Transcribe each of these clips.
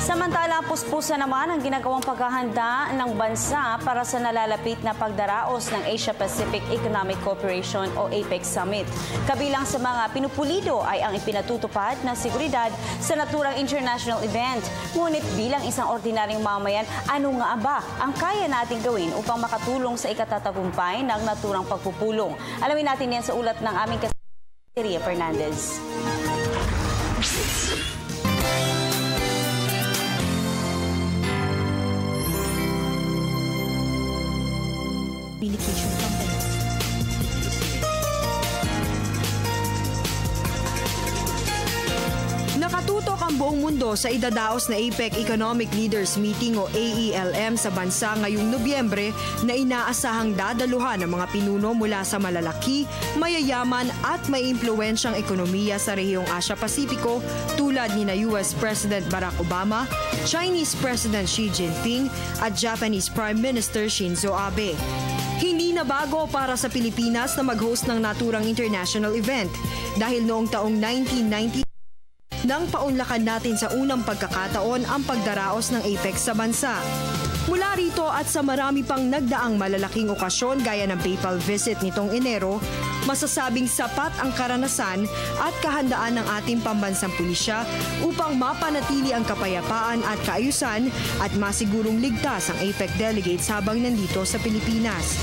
Samantala, puspusan naman ang ginagawang paghahanda ng bansa para sa nalalapit na pagdaraos ng Asia-Pacific Economic Cooperation o APEC Summit. Kabilang sa mga pinupulido ay ang ipinatutupad na seguridad sa naturang international event. Ngunit bilang isang ordinaryong mamayan, ano nga ba ang kaya nating gawin upang makatulong sa ikatatagumpay ng naturang pagpupulong? Alamin natin yan sa ulat ng aming kasama, Ria Fernandez. Nakatutok ang buong mundo sa idadaos na APEC Economic Leaders Meeting o AELM sa bansa ngayong Nobyembre na inaasahang dadaluhan ng mga pinuno mula sa malalaki, mayayaman at may impluwensyang ekonomiya sa rehiyong Asia-Pasipiko tulad ni US President Barack Obama, Chinese President Xi Jinping at Japanese Prime Minister Shinzo Abe. Hindi na bago para sa Pilipinas na mag-host ng naturang international event dahil noong taong 1990 nang paunlakan natin sa unang pagkakataon ang pagdaraos ng APEC sa bansa. Mula rito at sa marami pang nagdaang malalaking okasyon gaya ng PayPal visit nitong Enero, masasabing sapat ang karanasan at kahandaan ng ating pambansang pulisya upang mapanatili ang kapayapaan at kaayusan at masigurong ligtas ang APEC delegates habang nandito sa Pilipinas.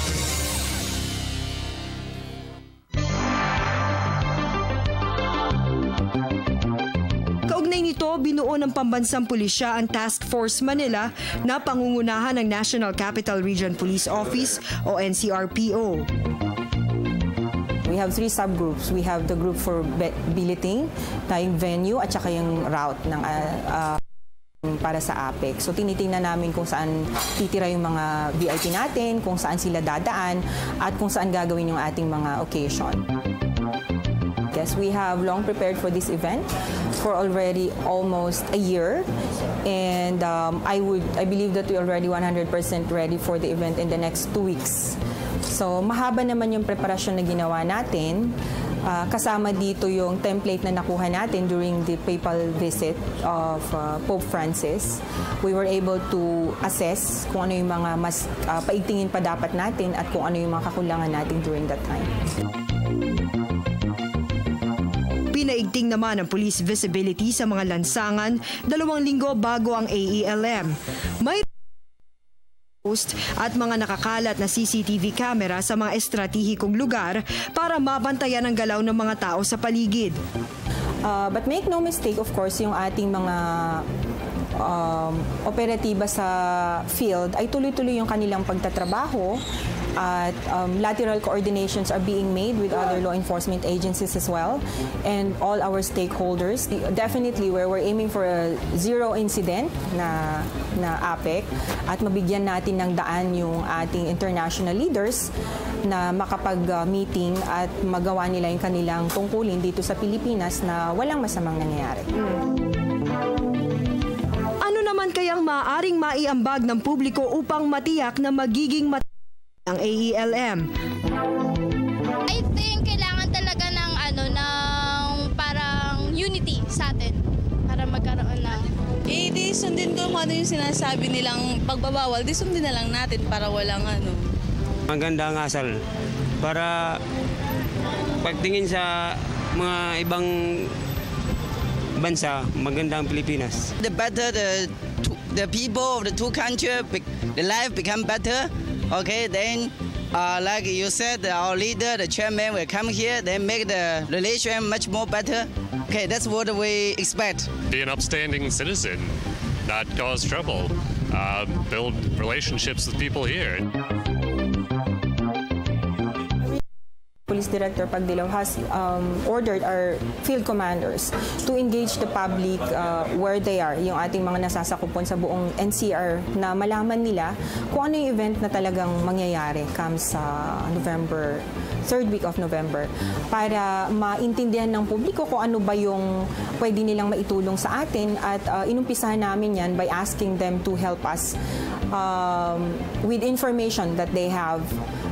Nito, binuo ng pambansang pulisya ang Task Force Manila na pangungunahan ng National Capital Region Police Office o NCRPO. We have 3 subgroups. We have the group for billeting, tayong venue at saka yung route ng para sa APEC. So tinitingnan namin kung saan titira yung mga VIP natin, kung saan sila dadaan at kung saan gagawin yung ating mga occasion. Yes, we have long prepared for this event for already almost a year, and I believe that we already 100% ready for the event in the next 2 weeks. So mahaba naman yung preparasyon na ginawa natin. Kasama dito yung template na nakuha natin during the papal visit of Pope Francis. We were able to assess kung ano yung mga mas paigtingin pa dapat natin at kung ano yung mga kakulangan natin during that time. Pinaigting naman ang police visibility sa mga lansangan 2 linggo bago ang AELM. May post at mga nakakalat na CCTV camera sa mga estratehikong lugar para mabantayan ang galaw ng mga tao sa paligid. But make no mistake, of course, yung ating mga operatiba sa field ay tuloy-tuloy yung kanilang pagtatrabaho. At lateral coordinations are being made with other law enforcement agencies as well and all our stakeholders. Definitely, where we're aiming for a zero incident na APEC at mabigyan natin ng daan yung ating international leaders na makapag-meeting at magawa nila yung kanilang tungkulin dito sa Pilipinas na walang masamang nangyayari. Ano naman kayang maaaring maiambag ng publiko upang matiyak na magiging ang AELM? I think kailangan talaga ng parang unity sa atin para magkaroon ng di sundin ko kung ano yung sinasabi nilang pagbabawal, di sundin na lang natin para walang Maganda ang asal para pagtingin sa mga ibang bansa, maganda ang Pilipinas. The better the people of the two countries, the life become better. Okay, then like you said, our leader, the chairman, will come here, then make the relation much more better. Okay, that's what we expect. Be an upstanding citizen, not cause trouble, build relationships with people here. Police Director Pagdilaw has ordered our field commanders to engage the public where they are, yung ating mga nasasakupon sa buong NCR, na malaman nila kung ano yung event na talagang mangyayari comes sa November, 3rd week of November, para maintindihan ng publiko kung ano ba yung pwede nilang maitulong sa atin at inumpisahan namin yan by asking them to help us with information that they have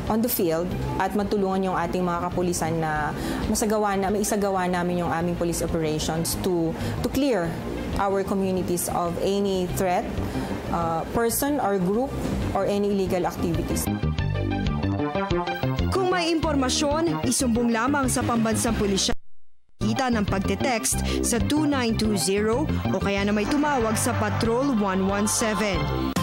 on the field at matulungan yung ating mga kapulisan na maisagawa namin yung aming police operations to clear our communities of any threat, person or group, or any illegal activities. Kung may impormasyon, isumbong lamang sa Pambansang Pulisya kita ng pagte-text sa 2920 o kaya na may tumawag sa Patrol 117.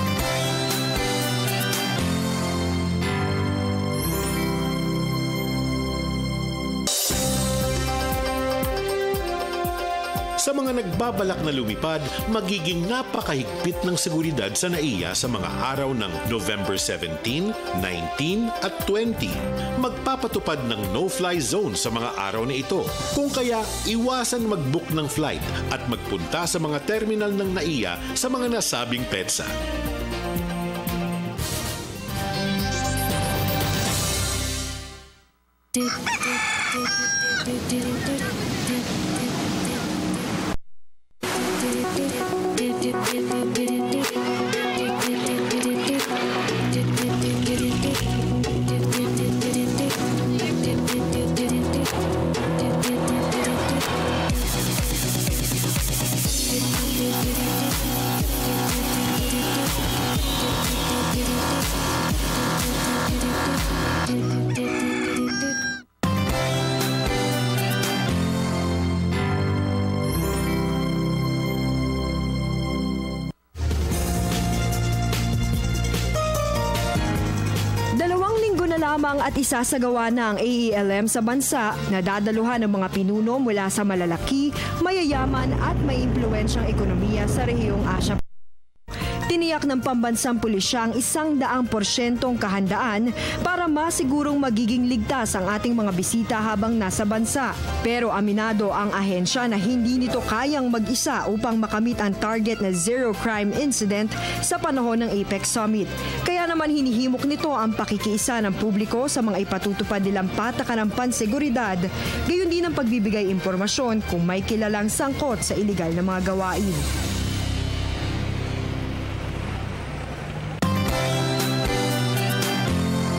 Sa mga nagbabalak na lumipad, magiging napakahigpit ng seguridad sa NAIA sa mga araw ng November 17, 19 at 20. Magpapatupad ng no-fly zone sa mga araw na ito. Kung kaya, iwasan mag-book ng flight at magpunta sa mga terminal ng NAIA sa mga nasabing petsa. Lamang at isasagawa na ang AELM sa bansa na dadaluhan ng mga pinuno mula sa malalaki, mayayaman at may impluwensyang ekonomiya sa rehiyong Asia. Tiniyak ng Pambansang Pulisya ang 100% kahandaan para masigurong magiging ligtas ang ating mga bisita habang nasa bansa. Pero aminado ang ahensya na hindi nito kayang mag-isa upang makamit ang target na zero crime incident sa panahon ng APEC Summit. Kaya naman hinihimok nito ang pakikiisa ng publiko sa mga ipatutupad nilang patakaran ng panseguridad, gayon din ang pagbibigay impormasyon kung may kilalang sangkot sa iligal na mga gawain.